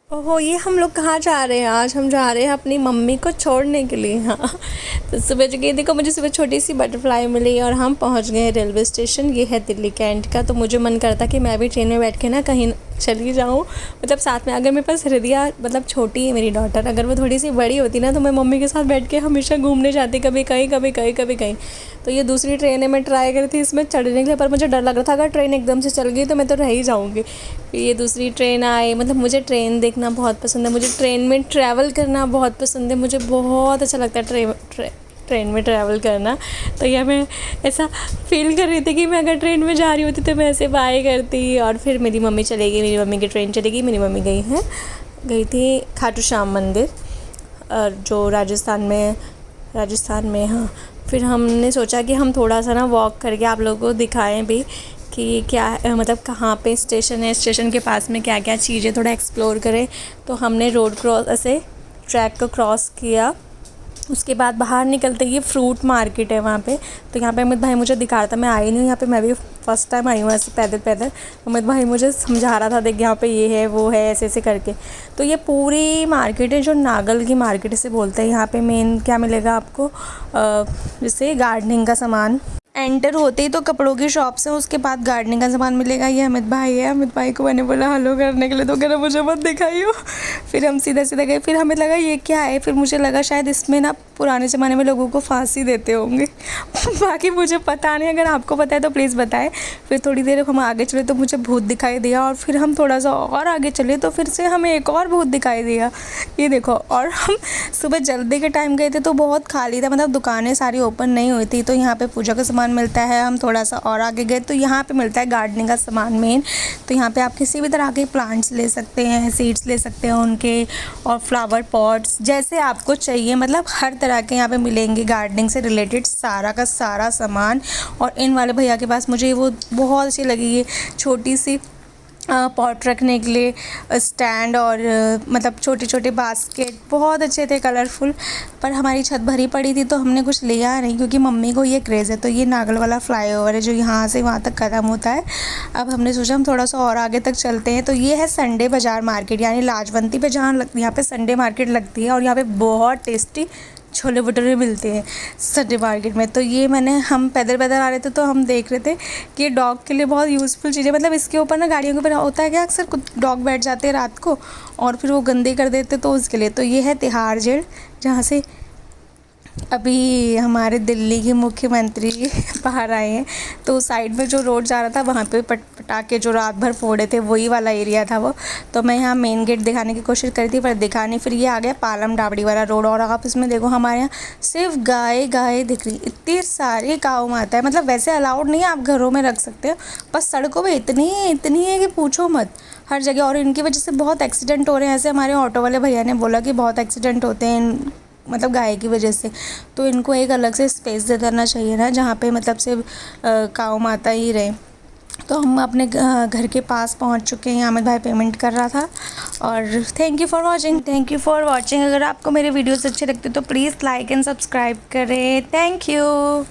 ओहो, ये हम लोग कहाँ जा रहे हैं? आज हम जा रहे हैं अपनी मम्मी को छोड़ने के लिए। हाँ, तो सुबह जगह देखो, मुझे सुबह छोटी सी बटरफ्लाई मिली और हम पहुँच गए रेलवे स्टेशन। ये है दिल्ली कैंट का। तो मुझे मन करता कि मैं भी ट्रेन में बैठ के ना कहीं चली जाऊँ, मतलब साथ में। अगर मेरे पास हृदया, मतलब छोटी है मेरी डॉटर, अगर वो थोड़ी सी बड़ी होती ना तो मैं मम्मी के साथ बैठ के हमेशा घूमने जाती, कभी कहीं कभी कहीं कभी कहीं। तो ये दूसरी ट्रेन है, मैं ट्राई करी थी इसमें चढ़ने के लिए, पर मुझे डर लग रहा था अगर ट्रेन एकदम से चल गई तो मैं तो रह ही जाऊँगी। फिर ये दूसरी ट्रेन आई। मतलब मुझे ट्रेन देखना बहुत पसंद है, मुझे ट्रेन में ट्रैवल करना बहुत पसंद है, मुझे बहुत अच्छा लगता है ट्रेन में ट्रैवल करना। तो यह मैं ऐसा फील कर रही थी कि मैं अगर ट्रेन में जा रही होती तो मैं ऐसे बाय करती। और फिर मेरी मम्मी चलेगी, मेरी मम्मी की ट्रेन चलेगी। मेरी मम्मी गई थी खाटू श्याम मंदिर, और जो राजस्थान में। हाँ, फिर हमने सोचा कि हम थोड़ा सा ना वॉक करके आप लोगों को दिखाएं भी कि क्या मतलब कहाँ पे स्टेशन है, स्टेशन के पास में क्या क्या चीज़ें, थोड़ा एक्सप्लोर करें। तो हमने रोड क्रॉस, ऐसे ट्रैक को क्रॉस किया। उसके बाद बाहर निकलते ही फ्रूट मार्केट है वहाँ पे। तो यहाँ पे अमित भाई मुझे दिखा रहा था, मैं आई नहीं हूँ यहाँ पे, मैं भी फ़र्स्ट टाइम आई हूँ ऐसे पैदल पैदल। अमित भाई मुझे समझा रहा था, देख यहाँ पे ये है वो है, ऐसे ऐसे करके। तो ये पूरी मार्केट है जो नागल की मार्केट से बोलते हैं। यहाँ पे मेन क्या मिलेगा आपको, जैसे गार्डनिंग का सामान। एंटर होते ही तो कपड़ों की शॉप से, उसके बाद गार्डनिंग का सामान मिलेगा। ये अमित भाई है, अमित भाई को मैंने बोला हेलो करने के लिए, तो कह रहा मुझे मत दिखाइयो। फिर हम सीधा सीधा गए। फिर हमें लगा ये क्या है, फिर मुझे लगा शायद इसमें ना पुराने ज़माने में लोगों को फांसी देते होंगे। बाकी मुझे पता नहीं, अगर आपको पता है तो प्लीज़ बताएं। फिर थोड़ी देर हम आगे चले तो मुझे भूत दिखाई दिया, और फिर हम थोड़ा सा और आगे चले तो फिर से हमें एक और भूत दिखाई दिया। ये देखो। और हम सुबह जल्दी के टाइम गए थे तो बहुत खाली था, मतलब दुकानें सारी ओपन नहीं हुई थी। तो यहाँ पे पूजा का सामान मिलता है। हम थोड़ा सा और आगे गए तो यहाँ पे मिलता है गार्डनिंग का सामान मेन। तो यहाँ पे आप किसी भी तरह के प्लांट्स ले सकते हैं, सीड्स ले सकते हैं उनके, और फ्लावर पॉट्स जैसे आपको चाहिए, मतलब हर तरह के यहाँ पे मिलेंगे गार्डनिंग से रिलेटेड सारा का सारा सामान। और इन वाले भैया के पास मुझे वो बहुत अच्छी लगी, ये छोटी सी पॉट रखने के लिए स्टैंड, और मतलब छोटे छोटे बास्केट बहुत अच्छे थे, कलरफुल। पर हमारी छत भरी पड़ी थी तो हमने कुछ लिया नहीं, क्योंकि मम्मी को ये क्रेज़ है। तो ये नागल वाला फ्लाईओवर है जो यहाँ से वहाँ तक ख़त्म होता है। अब हमने सोचा हम थोड़ा सा और आगे तक चलते हैं। तो ये है संडे बाज़ार मार्केट, यानी लाजवंती पे जहाँ यहाँ पे संडे मार्केट लगती है, और यहाँ पे बहुत टेस्टी छोले भटूरे मिलते हैं संडे मार्केट में। तो ये हम पैदल पैदल आ रहे थे तो हम देख रहे थे कि ये डॉग के लिए बहुत यूज़फुल चीज़ है। मतलब इसके ऊपर ना, गाड़ियों के ऊपर होता है क्या, अक्सर कुछ डॉग बैठ जाते हैं रात को और फिर वो गंदे कर देते, तो उसके लिए। तो ये है तिहाड़ जेल, जहाँ से अभी हमारे दिल्ली के मुख्यमंत्री बाहर आए हैं। तो साइड में जो रोड जा रहा था वहाँ पे पटाखे जो रात भर फोड़े थे, वही वाला एरिया था वो। तो मैं यहाँ मेन गेट दिखाने की कोशिश करी थी पर दिखा नहीं। फिर ये आ गया पालम डाबड़ी वाला रोड, और आप इसमें देखो हमारे यहाँ सिर्फ गाय दिख रही, इतनी सारी काऊ माता है। मतलब वैसे अलाउड नहीं है, आप घरों में रख सकते हो, बस सड़कों पर इतनी है कि पूछो मत, हर जगह। और इनकी वजह से बहुत एक्सीडेंट हो रहे हैं। ऐसे हमारे ऑटो वाले भैया ने बोला कि बहुत एक्सीडेंट होते हैं मतलब गाय की वजह से। तो इनको एक अलग से स्पेस दे देना चाहिए ना, जहाँ पे मतलब सिर्फ काऊ माता ही रहे। तो हम अपने घर के पास पहुँच चुके हैं। अमित भाई पेमेंट कर रहा था। और थैंक यू फॉर वॉचिंग। अगर आपको मेरे वीडियोस अच्छे लगते तो प्लीज़ लाइक एंड सब्सक्राइब करें। Thank you.